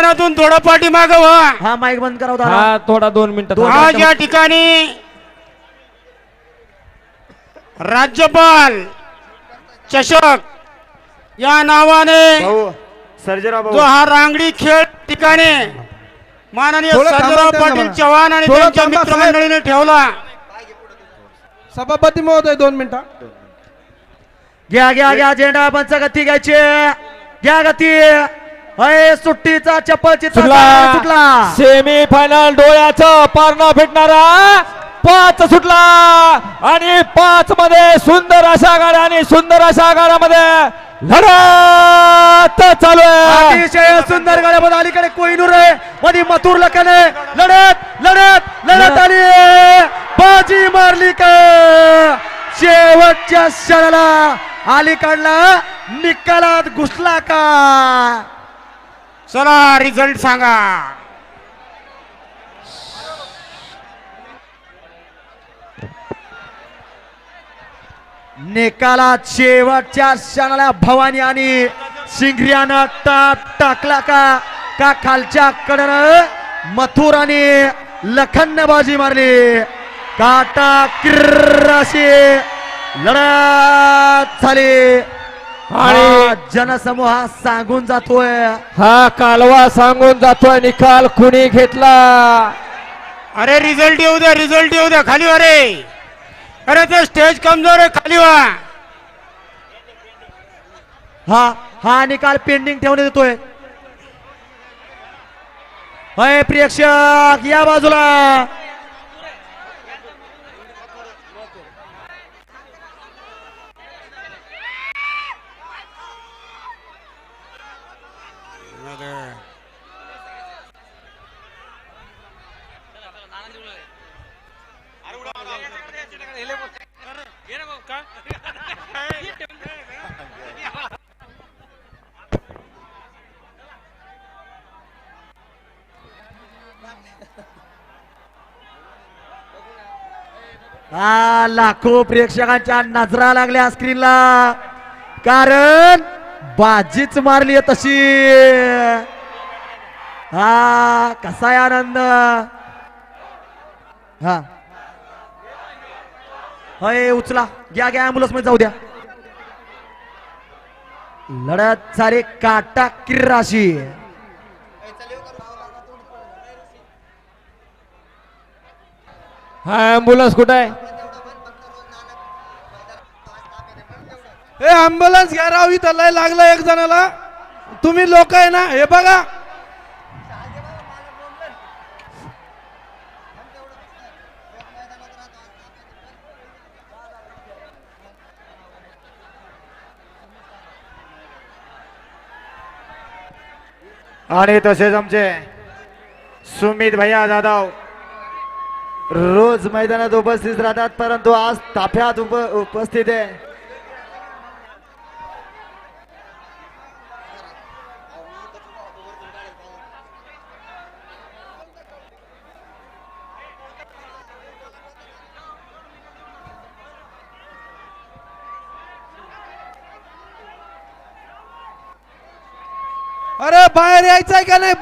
मैदानातून थोडं पाठीमागे व्हा. हा माईक बंद करा हा थोडा 2 मिनिटं आज या ठिकाणी राज्यपाल चषक या नावाने जो हा रांगडी खेळ ठिकाणी माननीय सर्जेराव पाटील चव्हाण आणि त्यांच्या मित्रमंडळीने ठेवला. सभापती महोदय 2 मिनिटं घ्या घ्या घ्या झेंडा पंच गती घ्यायची घ्या गती. अय सुट्टीचा चप्पल सुटला. सेमी फायनल डोळ्याचं पारणं भेटणारा 5 सुटला आणि 5 मध्ये सुंदर अशा गाड्या आणि सुंदर अशा गाड्यामध्ये लढत चालू आहे. अतिशय सुंदर गाड्यामध्ये अलीकडे कोहिनूर आहे मध्ये मथुर लखने लढत लढत लढत आली बाजी मारली का शेवटच्या क्षणाला अलीकडला निकालात घुसला का. चला रिझल्ट सांगा. निकालात शेवटच्या क्षणाला भवानी आणि सिंगरियानं टाकला का खालच्या कडनं मथुर आणि लखन बाजी मारली. काटा किर्राशी लढत झाली आणि जनसमूह सांगून जातोय. हा कालवा सांगून जातोय निकाल कुणी घेतला. अरे रिझल्ट येऊ द्या, रिझल्ट येऊ द्या. खाली वा रे. अरे ते स्टेज कमजोर आहे, खाली वा. हा निकाल पेंडिंग ठेवण्यात येतोय. अय प्रेक्षक या बाजूला. लाखो प्रेक्षकांच्या नजरा लागल्या स्क्रीनला कारण बाजीच मारली आहे तशी. कसा आहे आनंद. हय उचला घ्या घ्या ॲम्ब्युलन्स मध्ये जाऊ द्या. लढत सारे काटा किर्राशी. हा ॲम्ब्युलन्स कुठे आहे. हे ॲम्ब्युलन्स घ्या राव, इथं लय लागलं एक जणाला. तुम्ही लोक आहे ना, हे बघा. आणि तसेच आमचे सुमित भैया जाधव रोज मैदानात उपस्थित राहतात परंतु आज ताफ्यात उपस्थित आहे. अरे बाहेर यायचंय का नाही.